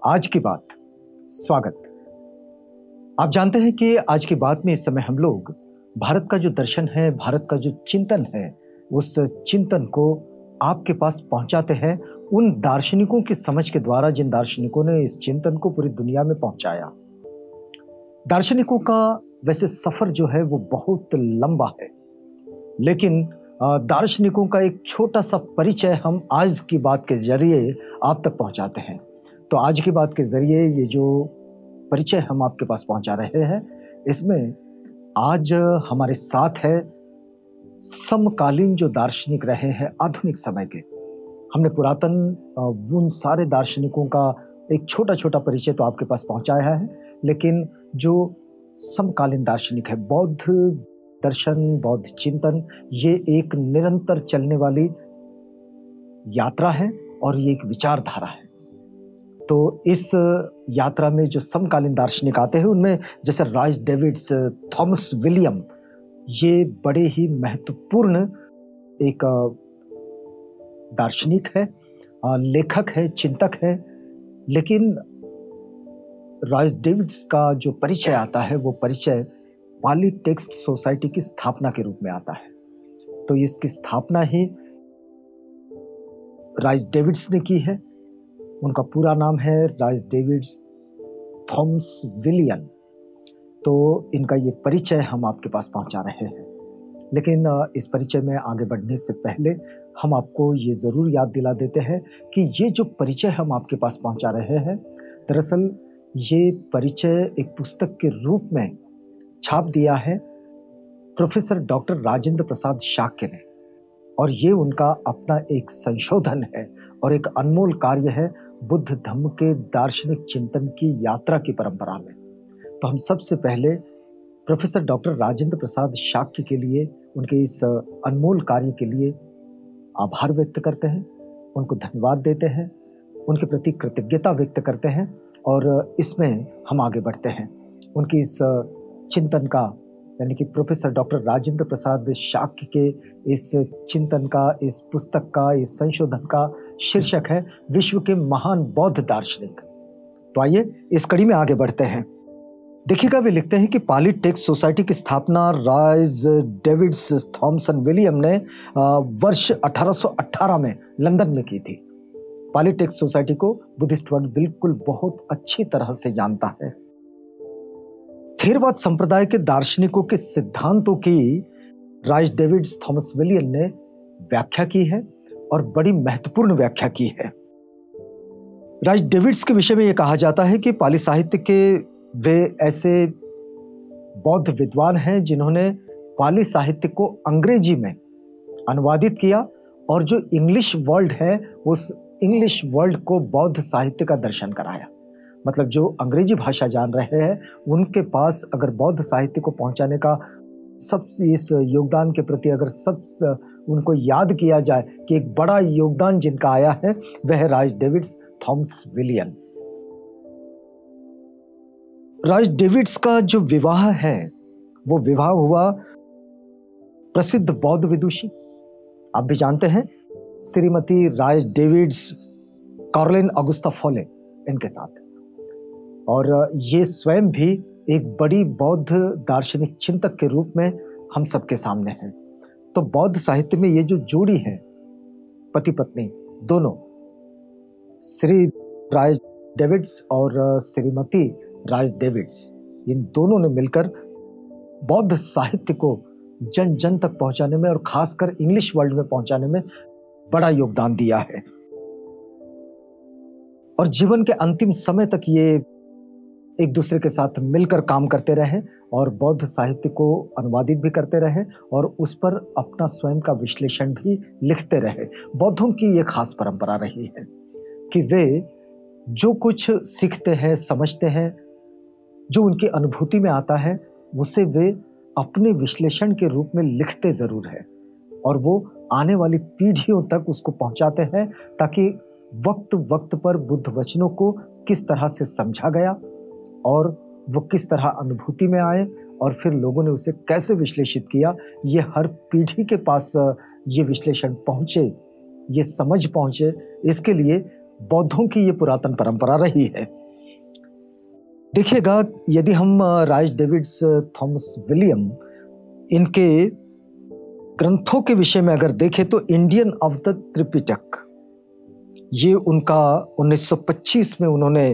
आज की बात। स्वागत। आप जानते हैं कि आज की बात में इस समय हम लोग भारत का जो दर्शन है, भारत का जो चिंतन है, उस चिंतन को आपके पास पहुंचाते हैं उन दार्शनिकों की समझ के द्वारा जिन दार्शनिकों ने इस चिंतन को पूरी दुनिया में पहुंचाया। दार्शनिकों का वैसे सफर जो है वो बहुत लंबा है, लेकिन दार्शनिकों का एक छोटा सा परिचय हम आज की बात के जरिए आप तक पहुंचाते हैं। तो आज की बात के जरिए ये जो परिचय हम आपके पास पहुंचा रहे हैं, इसमें आज हमारे साथ है समकालीन जो दार्शनिक रहे हैं आधुनिक समय के। हमने पुरातन उन सारे दार्शनिकों का एक छोटा छोटा परिचय तो आपके पास पहुंचाया है, लेकिन जो समकालीन दार्शनिक है, बौद्ध दर्शन, बौद्ध चिंतन, ये एक निरंतर चलने वाली यात्रा है और ये एक विचारधारा है। तो इस यात्रा में जो समकालीन दार्शनिक आते हैं उनमें जैसे राइस डेविड्स, थॉमस विलियम, ये बड़े ही महत्वपूर्ण एक दार्शनिक है, लेखक है, चिंतक है। लेकिन राइस डेविड्स का जो परिचय आता है वो परिचय पाली टेक्स्ट सोसाइटी की स्थापना के रूप में आता है। तो इसकी स्थापना ही राइस डेविड्स ने की है। उनका पूरा नाम है राइस डेविड्स थॉमस विलियम। तो इनका ये परिचय हम आपके पास पहुंचा रहे हैं। लेकिन इस परिचय में आगे बढ़ने से पहले हम आपको ये ज़रूर याद दिला देते हैं कि ये जो परिचय हम आपके पास पहुंचा रहे हैं, दरअसल ये परिचय एक पुस्तक के रूप में छाप दिया है प्रोफेसर डॉक्टर राजेंद्र प्रसाद शाक्य ने, और ये उनका अपना एक संशोधन है और एक अनमोल कार्य है बुद्ध धम्म के दार्शनिक चिंतन की यात्रा की परंपरा में। तो हम सबसे पहले प्रोफेसर डॉक्टर राजेंद्र प्रसाद शाक्य के लिए, उनके इस अनमोल कार्य के लिए आभार व्यक्त करते हैं, उनको धन्यवाद देते हैं, उनके प्रति कृतज्ञता व्यक्त करते हैं और इसमें हम आगे बढ़ते हैं। उनकी इस चिंतन का, यानी कि प्रोफेसर डॉक्टर राजेंद्र प्रसाद शाक्य के इस चिंतन का, इस पुस्तक का, इस संशोधन का शीर्षक है विश्व के महान बौद्ध दार्शनिक। तो आइए इस कड़ी में आगे बढ़ते हैं। देखिएगा, वे लिखते हैं कि पाली टेक्स्ट सोसाइटी की स्थापना राइस डेविड्स थॉमसन विलियम ने वर्ष 1818 में लंदन में की थी। पाली टेक्स्ट सोसाइटी को बुद्धिस्ट वर्ल्ड बिल्कुल बहुत अच्छी तरह से जानता है। थेरवाद संप्रदाय के दार्शनिकों के सिद्धांतों की राइस डेविड्स थॉमस विलियम ने व्याख्या की है और बड़ी महत्वपूर्ण व्याख्या की है। राइस डेविड्स के विषय में यह कहा जाता है कि पाली साहित्य के वे ऐसे बौद्ध विद्वान हैं जिन्होंने पाली साहित्य को अंग्रेजी में अनुवादित किया और जो इंग्लिश वर्ल्ड है उस इंग्लिश वर्ल्ड को बौद्ध साहित्य का दर्शन कराया। मतलब जो अंग्रेजी भाषा जान रहे हैं उनके पास अगर बौद्ध साहित्य को पहुंचाने का सब इस योगदान के प्रति अगर सब उनको याद किया जाए कि एक बड़ा योगदान जिनका आया है वह है rice David's Thomas William. Rice David's का जो विवाह है वो विवाह हुआ प्रसिद्ध बौद्ध विदुषी, आप भी जानते हैं, Shrimati Rhys Davids Caroline Augusta Foley, इनके साथ। और ये स्वयं भी एक बड़ी बौद्ध दार्शनिक चिंतक के रूप में हम सबके सामने हैं। तो बौद्ध साहित्य में ये जो जोड़ी है, पति पत्नी दोनों, श्री राइस डेविड्स और श्रीमती राइस डेविड्स, इन दोनों ने मिलकर बौद्ध साहित्य को जन जन तक पहुंचाने में और खासकर इंग्लिश वर्ल्ड में पहुंचाने में बड़ा योगदान दिया है। और जीवन के अंतिम समय तक ये एक दूसरे के साथ मिलकर काम करते रहे और बौद्ध साहित्य को अनुवादित भी करते रहे और उस पर अपना स्वयं का विश्लेषण भी लिखते रहे। बौद्धों की ये खास परंपरा रही है कि वे जो कुछ सीखते हैं, समझते हैं, जो उनकी अनुभूति में आता है उसे वे अपने विश्लेषण के रूप में लिखते जरूर है और वो आने वाली पीढ़ियों तक उसको पहुंचाते हैं ताकि वक्त वक्त पर बुद्ध वचनों को किस तरह से समझा गया और वो किस तरह अनुभूति में आए और फिर लोगों ने उसे कैसे विश्लेषित किया, ये हर पीढ़ी के पास ये विश्लेषण पहुंचे, ये समझ पहुंचे। इसके लिए बौद्धों की ये पुरातन परंपरा रही है। देखिएगा, यदि हम राइस डेविड्स, थॉमस विलियम, इनके ग्रंथों के विषय में अगर देखें तो इंडियन ऑफ द त्रिपिटक, ये उनका 1925 में उन्होंने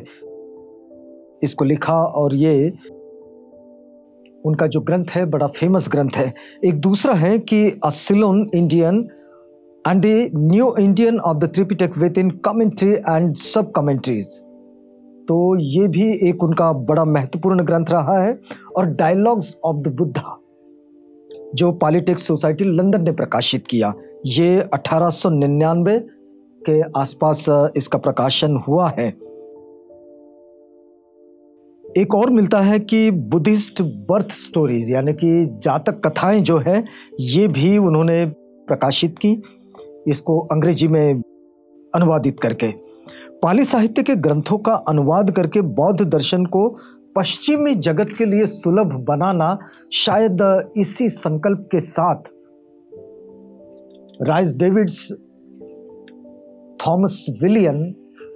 इसको लिखा और ये उनका जो ग्रंथ है बड़ा फेमस ग्रंथ है। एक दूसरा है कि a Ceylon Indian and the new Indian of the Tripitaka with in commentary and sub commentaries, तो ये भी एक उनका बड़ा महत्वपूर्ण ग्रंथ रहा है। और डायलॉग्स ऑफ द बुद्धा, जो पॉलिटिक्स सोसाइटी लंदन ने प्रकाशित किया, ये 1899 के आसपास इसका प्रकाशन हुआ है। एक और मिलता है कि बुद्धिस्ट बर्थ स्टोरीज, यानी कि जातक कथाएं जो है, ये भी उन्होंने प्रकाशित की, इसको अंग्रेजी में अनुवादित करके। पाली साहित्य के ग्रंथों का अनुवाद करके बौद्ध दर्शन को पश्चिमी जगत के लिए सुलभ बनाना, शायद इसी संकल्प के साथ राइस डेविड्स, थॉमस विलियम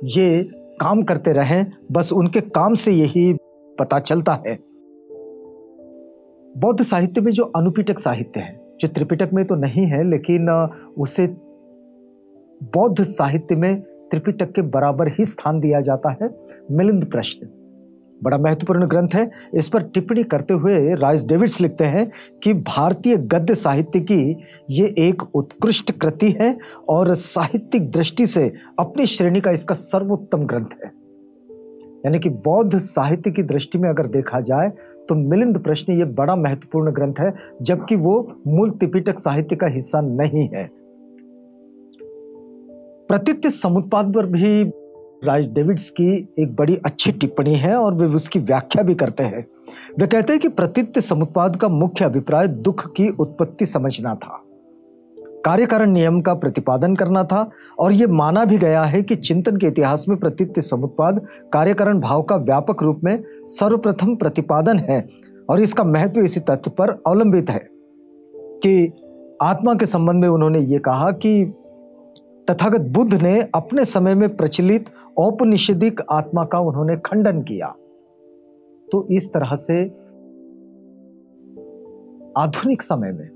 ये काम करते रहे। बस उनके काम से यही पता चलता है। बौद्ध साहित्य में जो अनुपिटक साहित्य है, जो त्रिपिटक में तो नहीं है, लेकिन उसे बौद्ध साहित्य में त्रिपिटक के बराबर ही स्थान दिया जाता है। मिलिंद प्रश्न बड़ा महत्वपूर्ण ग्रंथ है। इस पर टिप्पणी करते हुए राइस डेविड्स लिखते हैं कि भारतीय गद्य साहित्य की ये एक उत्कृष्ट कृति है और साहित्यिक दृष्टि से अपनी श्रेणी का इसका सर्वोत्तम ग्रंथ है। यानी कि बौद्ध साहित्य की दृष्टि में अगर देखा जाए तो मिलिंद प्रश्न ये बड़ा महत्वपूर्ण ग्रंथ है, जबकि वो मूल त्रिपिटक साहित्य का हिस्सा नहीं है। प्रतीत्य समुत्पाद पर भी राइस डेविड्स की एक बड़ी अच्छी टिप्पणी है और वे उसकी व्याख्या भी करते हैं। वे कहते हैं कि प्रतीत्य समुत्पाद का मुख्य अभिप्राय दुख की उत्पत्ति समझना था, कार्यकारण नियम का प्रतिपादन करना था, और यह माना भी गया है कि चिंतन के इतिहास में प्रतीत्य समुत्पाद कार्यकारण भाव का व्यापक रूप में सर्वप्रथम प्रतिपादन है। और इसका महत्व इसी तथ्य पर अवलंबित है कि आत्मा के संबंध में उन्होंने ये कहा कि तथागत बुद्ध ने अपने समय में प्रचलित औपनिषदिक आत्मा का उन्होंने खंडन किया। तो इस तरह से आधुनिक समय में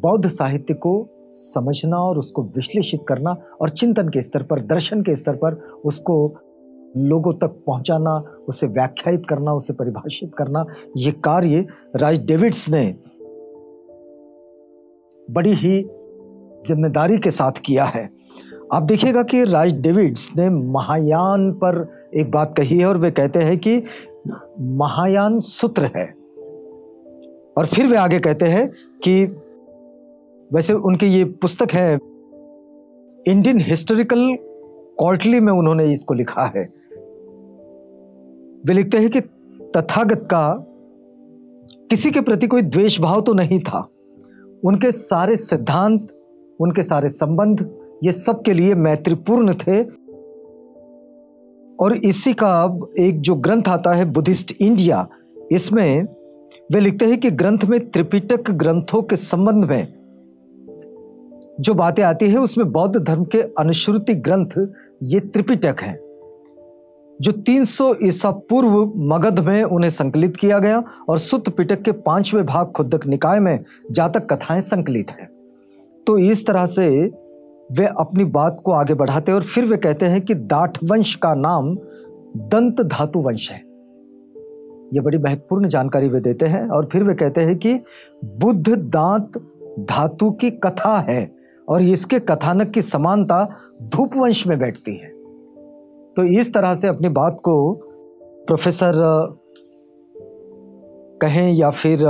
बौद्ध साहित्य को समझना और उसको विश्लेषित करना और चिंतन के स्तर पर, दर्शन के स्तर पर उसको लोगों तक पहुंचाना, उसे व्याख्यायित करना, उसे परिभाषित करना, ये कार्य राइस डेविड्स ने बड़ी ही जिम्मेदारी के साथ किया है। आप देखिएगा कि राइस डेविड्स ने महायान पर एक बात कही है और वे कहते हैं कि महायान सूत्र है। और फिर वे आगे कहते हैं कि वैसे उनकी ये पुस्तक है इंडियन हिस्टोरिकल क्वार्टरली में उन्होंने इसको लिखा है। वे लिखते हैं कि तथागत का किसी के प्रति कोई द्वेष भाव तो नहीं था। उनके सारे सिद्धांत, उनके सारे संबंध, ये सब के लिए मैत्रीपूर्ण थे। और इसी का एक जो ग्रंथ आता है बुद्धिस्ट इंडिया, इसमें वे लिखते हैं कि ग्रंथ में त्रिपिटक ग्रंथों के संबंध में जो बातें आती है उसमें बौद्ध धर्म के अनुश्रुति ग्रंथ ये त्रिपिटक है, जो 300 ईसा पूर्व मगध में उन्हें संकलित किया गया, और सुत्त पिटक के 5वें भाग खुद्दक निकाय में जातक कथाएं संकलित हैं। तो इस तरह से वे अपनी बात को आगे बढ़ाते हैं और फिर वे कहते हैं कि दाठ वंश का नाम दंत धातु वंश है। ये बड़ी महत्वपूर्ण जानकारी वे देते हैं। और फिर वे कहते हैं कि बुद्ध दांत धातु की कथा है और इसके कथानक की समानता धूप वंश में बैठती है। तो इस तरह से अपनी बात को प्रोफेसर कहें या फिर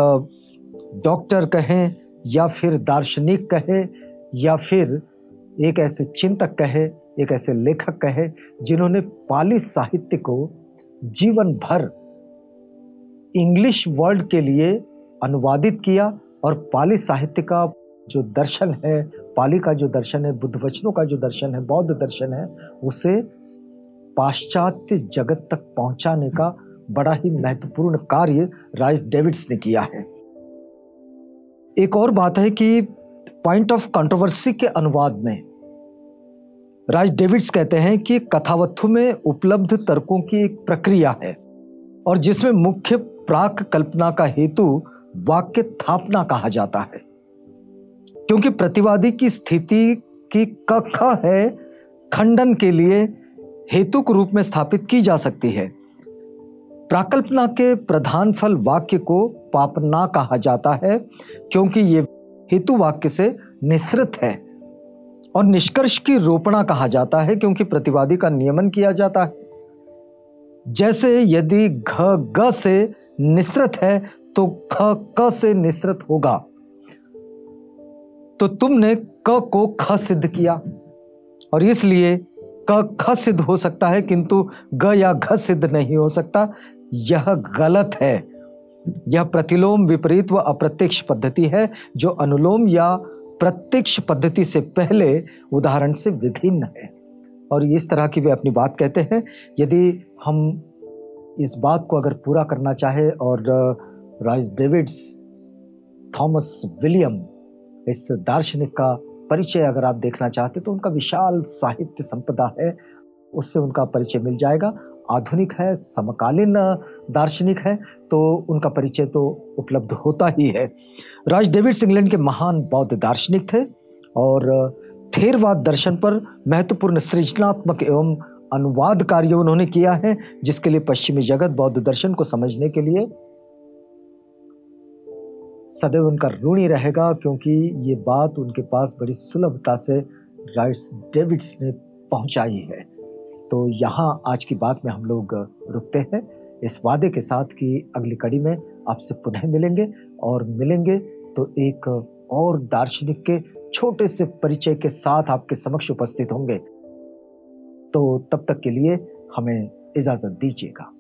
डॉक्टर कहें या फिर दार्शनिक कहें या फिर एक ऐसे चिंतक कहे, एक ऐसे लेखक कहे जिन्होंने पाली साहित्य को जीवन भर इंग्लिश वर्ड के लिए अनुवादित किया और पाली साहित्य का जो दर्शन है, पाली का जो दर्शन है, बुद्ध वचनों का जो दर्शन है, बौद्ध दर्शन है, उसे पाश्चात्य जगत तक पहुंचाने का बड़ा ही महत्वपूर्ण कार्य राइस डेविड्स ने किया है। एक और बात है कि पॉइंट ऑफ कंट्रोवर्सी के अनुवाद में राइस डेविड्स कहते हैं कि कथावस्तु में उपलब्ध तर्कों की एक प्रक्रिया है और जिसमें मुख्य प्राक कल्पना का हेतु वाक्य स्थापना कहा जाता है, क्योंकि प्रतिवादी की स्थिति की क ख है खंडन के लिए हेतु के रूप में स्थापित की जा सकती है। प्राकल्पना के प्रधान फल वाक्य को पापना कहा जाता है, क्योंकि ये हेतु वाक्य से निःसृत है, और निष्कर्ष की रोपणा कहा जाता है, क्योंकि प्रतिवादी का नियमन किया जाता है। जैसे यदि घ ग से निःसृत है तो ख क से निःसृत होगा। तो तुमने क को ख सिद्ध किया और इसलिए क ख सिद्ध हो सकता है, किंतु ग या घ सिद्ध नहीं हो सकता। यह गलत है। यह प्रतिलोम, विपरीत व अप्रत्यक्ष पद्धति है, जो अनुलोम या प्रत्यक्ष पद्धति से पहले उदाहरण से विभिन्न है। और इस तरह की वे अपनी बात कहते हैं। यदि हम इस बात को अगर पूरा करना चाहे और राइस डेविड्स, थॉमस विलियम, इस दार्शनिक का परिचय अगर आप देखना चाहते तो उनका विशाल साहित्य संपदा है, उससे उनका परिचय मिल जाएगा। आधुनिक है, समकालीन दार्शनिक है, तो उनका परिचय तो उपलब्ध होता ही है। राइस डेविड्स इंग्लैंड के महान बौद्ध दार्शनिक थे और थेरवाद दर्शन पर महत्वपूर्ण सृजनात्मक एवं अनुवाद कार्य उन्होंने किया है, जिसके लिए पश्चिमी जगत बौद्ध दर्शन को समझने के लिए सदैव उनका ऋणी रहेगा, क्योंकि ये बात उनके पास बड़ी सुलभता से राइस डेविड्स ने पहुंचाई है। तो यहाँ आज की बात में हम लोग रुकते हैं, इस वादे के साथ कि अगली कड़ी में आपसे पुनः मिलेंगे और मिलेंगे तो एक और दार्शनिक के छोटे से परिचय के साथ आपके समक्ष उपस्थित होंगे। तो तब तक के लिए हमें इजाजत दीजिएगा।